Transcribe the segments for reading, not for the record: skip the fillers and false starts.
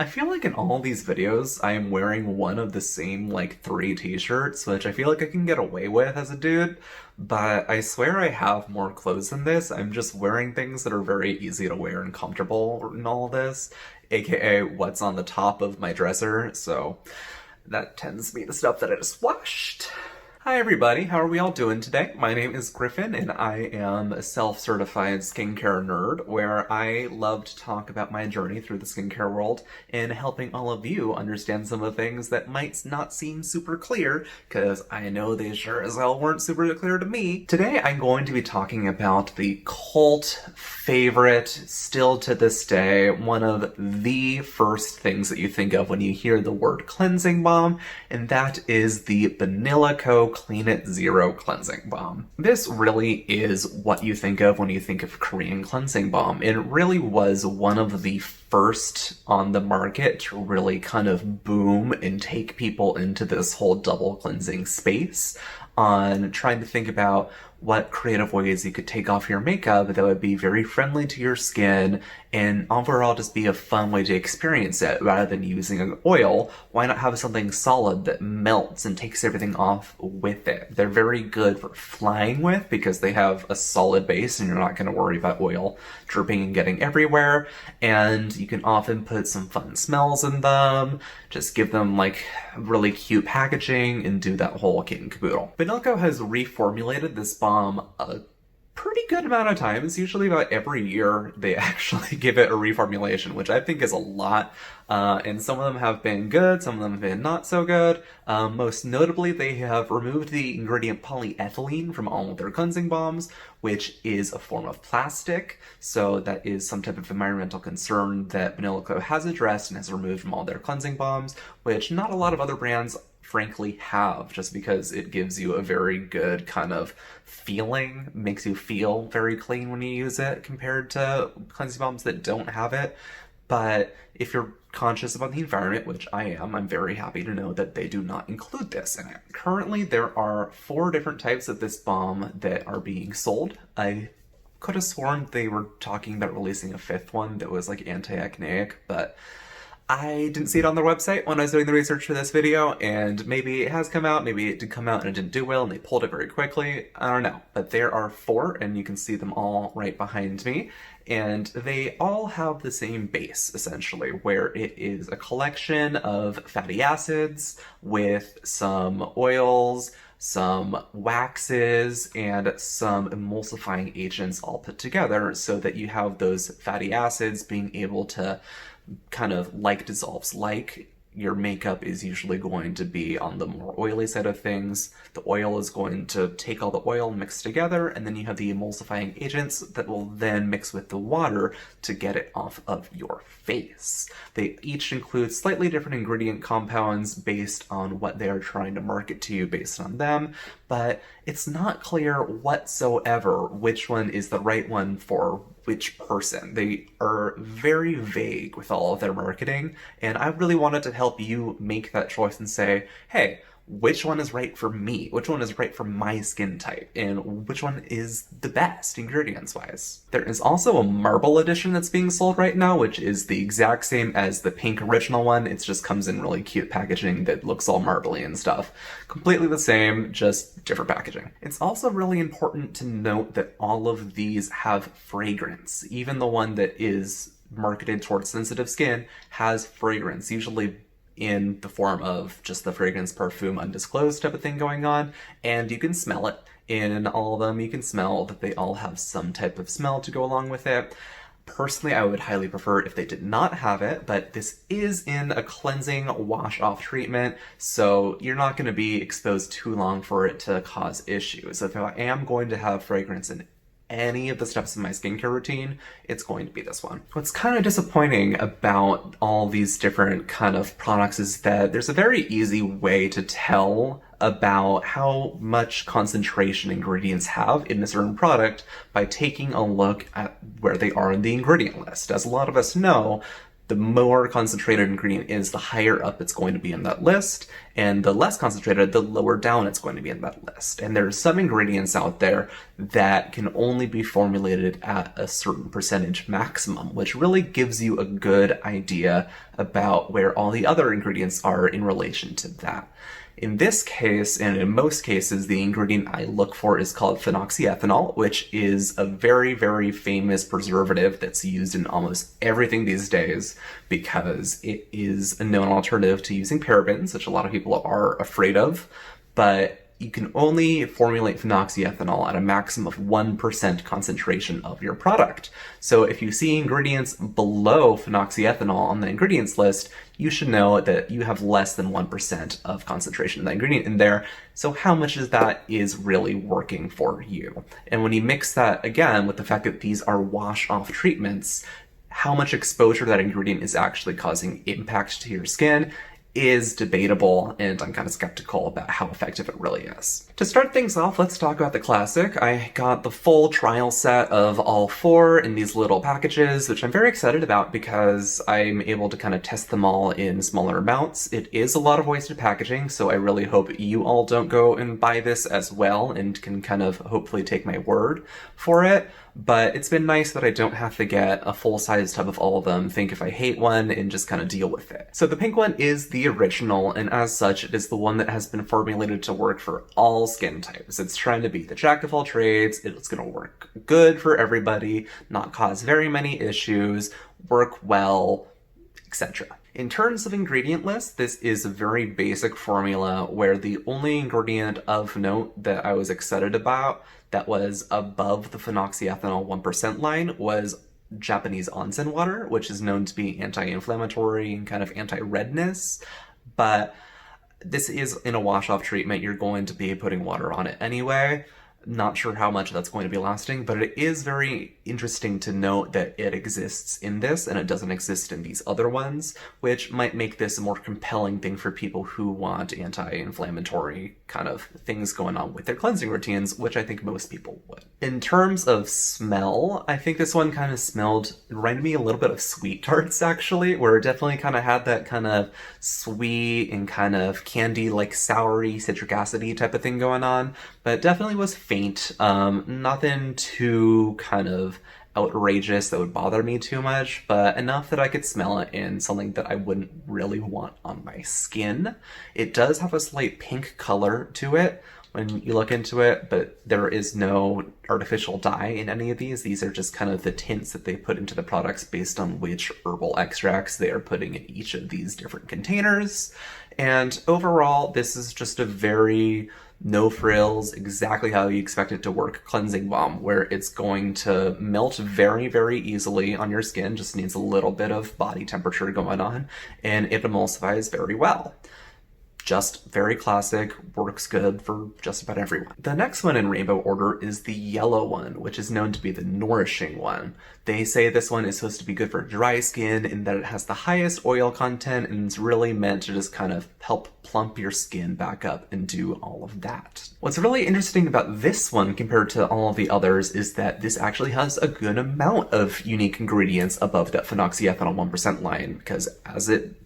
I feel like in all these videos, I am wearing one of the same, like, three t-shirts, which I feel like I can get away with as a dude, but I swear I have more clothes than this. I'm just wearing things that are very easy to wear and comfortable in all this, aka what's on the top of my dresser, so that tends to be the stuff that I just washed. Hi everybody, how are we all doing today? My name is Griffin and I am a self-certified skincare nerd where I love to talk about my journey through the skincare world and helping all of you understand some of the things that might not seem super clear, because I know they sure as hell weren't super clear to me. Today I'm going to be talking about the cult favorite, still to this day, one of the first things that you think of when you hear the word cleansing balm, and that is the Banila Co It Zero Cleansing Balm. This really is what you think of when you think of Korean cleansing balm. It really was one of the first on the market to really kind of boom and take people into this whole double cleansing space on trying to think about what creative ways you could take off your makeup that would be very friendly to your skin and overall just be a fun way to experience it. Rather than using an oil, why not have something solid that melts and takes everything off with it? They're very good for flying with because they have a solid base and you're not going to worry about oil dripping and getting everywhere, and you can often put some fun smells in them, just give them like really cute packaging and do that whole kit and caboodle. Banila Co has reformulated this balm a pretty good amount of times. Usually about every year they actually give it a reformulation, which I think is a lot. And some of them have been good, some of them have been not so good. Most notably, they have removed the ingredient polyethylene from all of their cleansing balms, which is a form of plastic. So that is some type of environmental concern that Banila Co has addressed and has removed from all their cleansing balms, which not a lot of other brands frankly have, just because it gives you a very good kind of feeling, makes you feel very clean when you use it compared to cleansing balms that don't have it. But if you're conscious about the environment, which I am, I'm very happy to know that they do not include this in it. Currently, there are 4 different types of this balm that are being sold. I could have sworn they were talking about releasing a 5th one that was like anti-acneic, but I didn't see it on their website when I was doing the research for this video, and maybe it has come out, maybe it did come out and it didn't do well and they pulled it very quickly. I don't know. But there are 4, and you can see them all right behind me, and they all have the same base, essentially, where it is a collection of fatty acids with some oils, some waxes, and some emulsifying agents all put together so that you have those fatty acids being able to kind of like dissolves like. Your makeup is usually going to be on the more oily side of things. The oil is going to take all the oil mixed together, and then you have the emulsifying agents that will then mix with the water to get it off of your face. They each include slightly different ingredient compounds based on what they are trying to market to you based on them, but it's not clear whatsoever which one is the right one for which person. They are very vague with all of their marketing, and I really wanted to help you make that choice and say, hey, which one is right for me? Which one is right for my skin type? And which one is the best ingredients-wise? There is also a marble edition that's being sold right now, which is the exact same as the pink original one. It just comes in really cute packaging that looks all marbly and stuff. Completely the same, just different packaging. It's also really important to note that all of these have fragrance. Even the one that is marketed towards sensitive skin has fragrance, usually in the form of just the fragrance perfume undisclosed type of thing going on, and you can smell it in all of them. You can smell that they all have some type of smell to go along with it. Personally, I would highly prefer if they did not have it, but this is in a cleansing wash-off treatment, so you're not going to be exposed too long for it to cause issues. If I am going to have fragrance in any of the steps in my skincare routine, it's going to be this one. What's kind of disappointing about all these different kind of products is that there's a very easy way to tell about how much concentration ingredients have in a certain product by taking a look at where they are in the ingredient list. As a lot of us know, the more concentrated an ingredient is, the higher up it's going to be in that list, and the less concentrated, the lower down it's going to be in that list. And there's some ingredients out there that can only be formulated at a certain percentage maximum, which really gives you a good idea about where all the other ingredients are in relation to that. In this case, and in most cases, the ingredient I look for is called phenoxyethanol, which is a very, very famous preservative that's used in almost everything these days because it is a known alternative to using parabens, which a lot of people are afraid of, but you can only formulate phenoxyethanol at a maximum of 1% concentration of your product. So if you see ingredients below phenoxyethanol on the ingredients list, you should know that you have less than 1% of concentration of that ingredient in there. So how much of that is really working for you? And when you mix that again with the fact that these are wash-off treatments, how much exposure that ingredient is actually causing impact to your skin is debatable, and I'm kind of skeptical about how effective it really is. To start things off, let's talk about the classic. I got the full trial set of all four in these little packages, which I'm very excited about because I'm able to kind of test them all in smaller amounts. It is a lot of wasted packaging, so I really hope you all don't go and buy this as well and can kind of hopefully take my word for it. But it's been nice that I don't have to get a full-size tub of all of them, think if I hate one, and just kind of deal with it. So the pink one is the original, and as such, it is the one that has been formulated to work for all skin types. It's trying to be the jack of all trades, it's going to work good for everybody, not cause very many issues, work well, etc. In terms of ingredient list, this is a very basic formula where the only ingredient of note that I was excited about that was above the phenoxyethanol 1% line was Japanese onsen water, which is known to be anti-inflammatory and kind of anti-redness, but this is in a wash-off treatment. You're going to be putting water on it anyway. Not sure how much that's going to be lasting, but it is very interesting to note that it exists in this and it doesn't exist in these other ones, which might make this a more compelling thing for people who want anti-inflammatory kind of things going on with their cleansing routines, which I think most people would. In terms of smell, I think this one kind of it reminded me a little bit of sweet tarts actually, where it definitely kind of had that kind of sweet and kind of candy, like soury, citric acid-y type of thing going on, but it definitely was faint. Nothing too kind of outrageous that would bother me too much, but enough that I could smell it and something that I wouldn't really want on my skin. It does have a slight pink color to it when you look into it, but there is no artificial dye in any of these. These are just kind of the tints that they put into the products based on which herbal extracts they are putting in each of these different containers. And overall, this is just a very no frills, exactly how you expect it to work cleansing balm, where it's going to melt very, very easily on your skin, just needs a little bit of body temperature going on, and it emulsifies very well. Just very classic, works good for just about everyone. The next one in rainbow order is the yellow one, which is known to be the Nourishing One. They say this one is supposed to be good for dry skin in that it has the highest oil content and it's really meant to just kind of help plump your skin back up and do all of that. What's really interesting about this one compared to all of the others is that this actually has a good amount of unique ingredients above that phenoxyethanol 1% line, because as it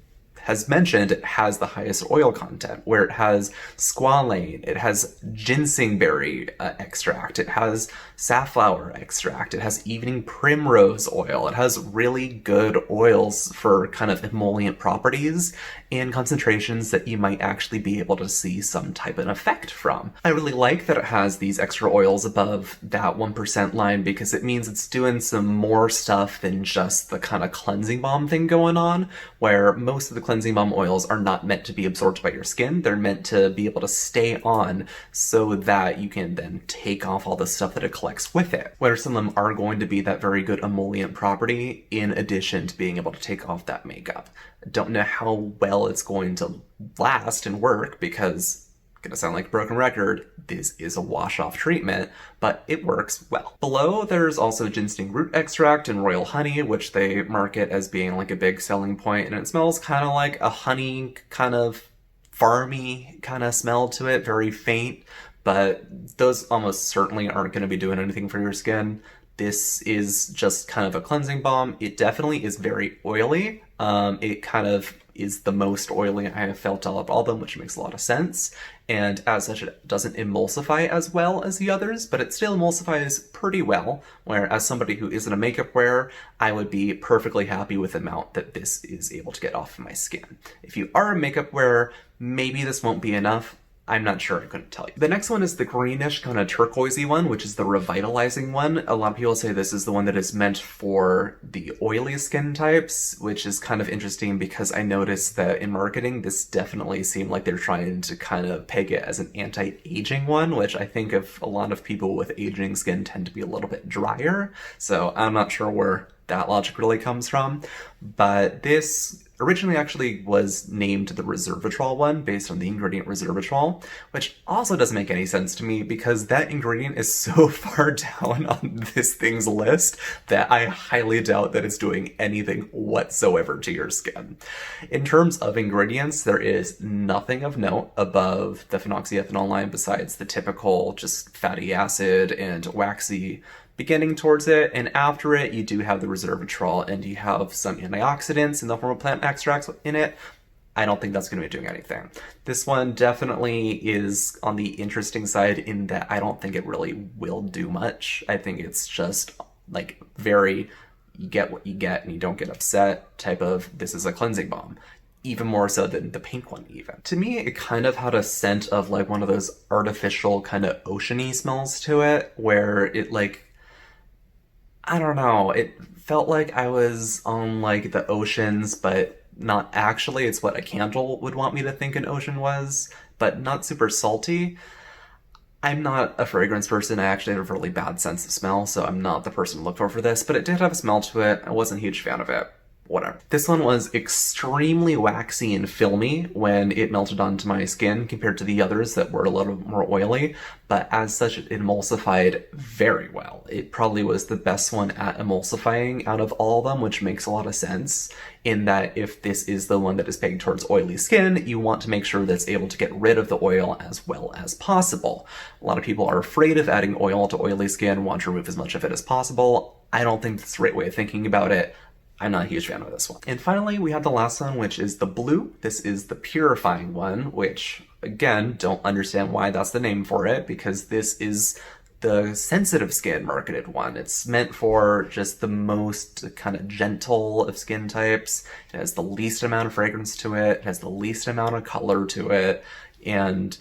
has mentioned, it has the highest oil content, where it has squalane, it has ginseng berry extract, it has safflower extract, it has evening primrose oil, it has really good oils for kind of emollient properties and concentrations that you might actually be able to see some type of effect from. I really like that it has these extra oils above that 1% line because it means it's doing some more stuff than just the kind of cleansing balm thing going on, where most of the cleansing balm oils are not meant to be absorbed by your skin. They're meant to be able to stay on so that you can then take off all the stuff that it collects with it. Where some of them are going to be that very good emollient property in addition to being able to take off that makeup. I don't know how well it's going to last and work because, gonna sound like a broken record, this is a wash-off treatment, but it works well. Below, there's also ginseng root extract and royal honey, which they market as being like a big selling point, and it smells kind of like a honey, kind of farmy kind of smell to it, very faint, but those almost certainly aren't going to be doing anything for your skin. This is just kind of a cleansing balm. It definitely is very oily, It kind of is the most oily I have felt out of all of them, which makes a lot of sense. And as such, it doesn't emulsify as well as the others, but it still emulsifies pretty well, where as somebody who isn't a makeup wearer, I would be perfectly happy with the amount that this is able to get off of my skin. If you are a makeup wearer, maybe this won't be enough. I'm not sure, I couldn't tell you. The next one is the greenish kind of turquoisey one, which is the Revitalizing one. A lot of people say this is the one that is meant for the oily skin types, which is kind of interesting because I noticed that in marketing, this definitely seemed like they're trying to kind of peg it as an anti-aging one, which I think of a lot of people with aging skin tend to be a little bit drier. So I'm not sure where that logic really comes from, but this originally actually was named the resveratrol one based on the ingredient resveratrol, which also doesn't make any sense to me because that ingredient is so far down on this thing's list that I highly doubt that it's doing anything whatsoever to your skin. In terms of ingredients, there is nothing of note above the phenoxyethanol line besides the typical just fatty acid and waxy beginning towards it, and after it you do have the resveratrol and you have some antioxidants in the form of plant extracts in it. I don't think that's going to be doing anything. This one definitely is on the interesting side in that I don't think it really will do much. I think it's just like very, you get what you get and you don't get upset type of, this is a cleansing balm. Even more so than the pink one even. To me, it kind of had a scent of like one of those artificial kind of oceany smells to it, where it like, I don't know, it felt like I was on like the oceans, but not actually. It's what a candle would want me to think an ocean was, but not super salty. I'm not a fragrance person. I actually have a really bad sense of smell, so I'm not the person to look for this, but it did have a smell to it. I wasn't a huge fan of it. Whatever. This one was extremely waxy and filmy when it melted onto my skin compared to the others that were a little more oily, but as such it emulsified very well. It probably was the best one at emulsifying out of all of them, which makes a lot of sense in that if this is the one that is pegged towards oily skin, you want to make sure that it's able to get rid of the oil as well as possible. A lot of people are afraid of adding oil to oily skin, want to remove as much of it as possible. I don't think that's the right way of thinking about it. I'm not a huge fan of this one. And finally, we have the last one, which is the blue. This is the purifying one, which, again, don't understand why that's the name for it, because this is the sensitive skin marketed one. It's meant for just the most kind of gentle of skin types. It has the least amount of fragrance to it. It has the least amount of color to it. And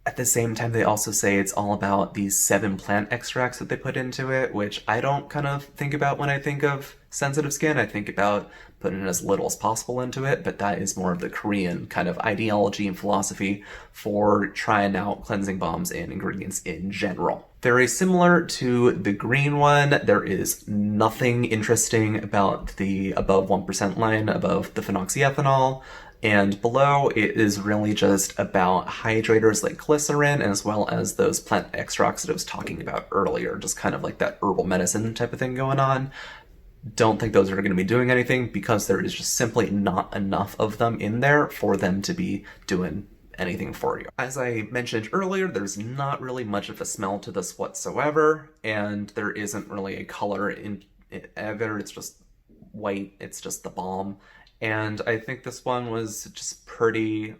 at the same time, they also say it's all about these 7 plant extracts that they put into it, which I don't kind of think about when I think of sensitive skin. I think about putting as little as possible into it, but that is more of the Korean kind of ideology and philosophy for trying out cleansing balms and ingredients in general. Very similar to the green one, there is nothing interesting about the above 1% line above the phenoxyethanol. And below, it is really just about hydrators like glycerin, as well as those plant extracts that I was talking about earlier, just kind of like that herbal medicine type of thing going on. Don't think those are going to be doing anything because there is just simply not enough of them in there for them to be doing anything for you. As I mentioned earlier, there's not really much of a smell to this whatsoever, and there isn't really a color in it either. It's just white, it's just the balm. And I think this one was just pretty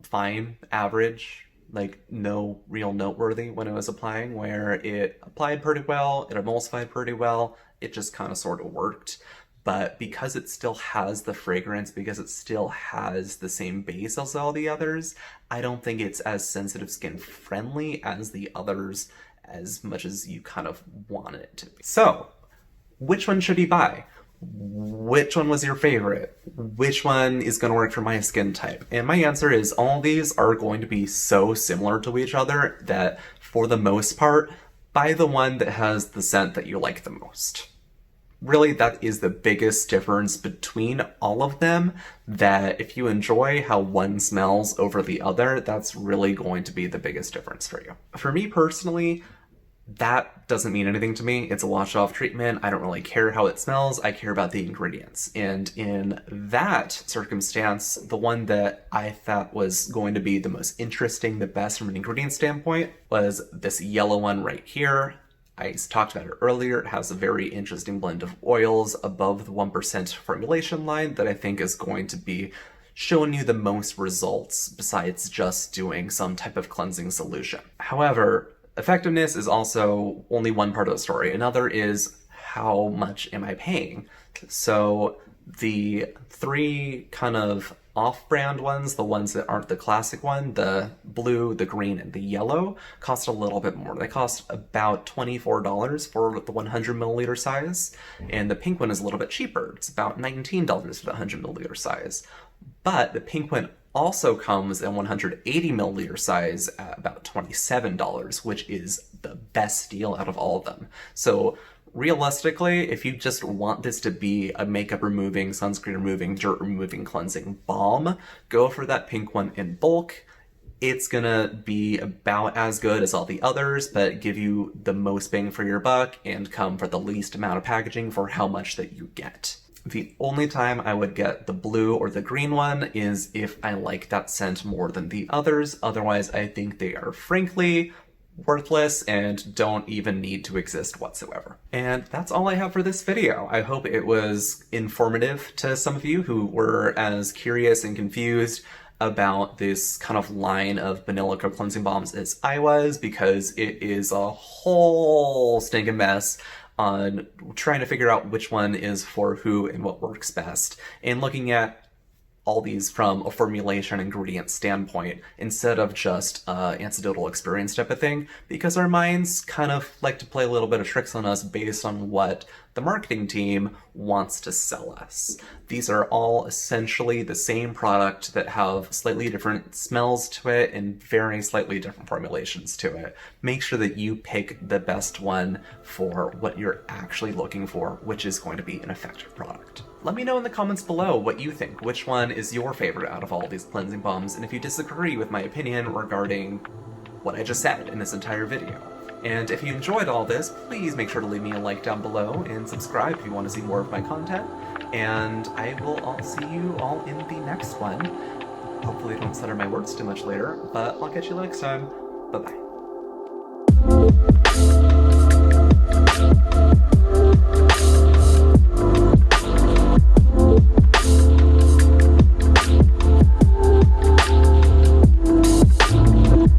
fine, average, like no real noteworthy when I was applying, where it applied pretty well, it emulsified pretty well, it just kind of sort of worked. But because it still has the fragrance, because it still has the same base as all the others, I don't think it's as sensitive skin friendly as the others as much as you kind of want it to be. So, which one should you buy? Which one was your favorite? Which one is going to work for my skin type? And my answer is all these are going to be so similar to each other that for the most part, buy the one that has the scent that you like the most. Really, that is the biggest difference between all of them, that if you enjoy how one smells over the other, that's really going to be the biggest difference for you. For me personally, that doesn't mean anything to me. It's a wash-off treatment. I don't really care how it smells. I care about the ingredients. And in that circumstance, the one that I thought was going to be the most interesting, the best from an ingredient standpoint, was this yellow one right here. I talked about it earlier. It has a very interesting blend of oils above the 1% formulation line that I think is going to be showing you the most results besides just doing some type of cleansing solution. However, effectiveness is also only one part of the story. Another is how much am I paying? So the three kind of off-brand ones, the ones that aren't the classic one, the blue, the green, and the yellow, cost a little bit more. They cost about $24 for the 100 milliliter size, and the pink one is a little bit cheaper. It's about $19 for the 100 milliliter size. But the pink one also comes in 180 milliliter size at about $27, which is the best deal out of all of them. So realistically, if you just want this to be a makeup removing, sunscreen removing, dirt removing, cleansing balm, go for that pink one in bulk. It's gonna be about as good as all the others, but give you the most bang for your buck and come for the least amount of packaging for how much that you get. The only time I would get the blue or the green one is if I like that scent more than the others. Otherwise, I think they are frankly worthless and don't even need to exist whatsoever. And that's all I have for this video. I hope it was informative to some of you who were as curious and confused about this kind of line of Banila Co cleansing balms as I was, because it is a whole stinking mess on trying to figure out which one is for who and what works best, and looking at all these from a formulation ingredient standpoint instead of just anecdotal experience type of thing, because our minds kind of like to play a little bit of tricks on us based on what the marketing team wants to sell us. These are all essentially the same product that have slightly different smells to it and very slightly different formulations to it. Make sure that you pick the best one for what you're actually looking for, which is going to be an effective product. Let me know in the comments below what you think. Which one is your favorite out of all these cleansing balms, and if you disagree with my opinion regarding what I just said in this entire video. And if you enjoyed all this, please make sure to leave me a like down below and subscribe if you want to see more of my content. And I will see you all in the next one. Hopefully I don't stutter my words too much later, but I'll catch you next time. Bye-bye.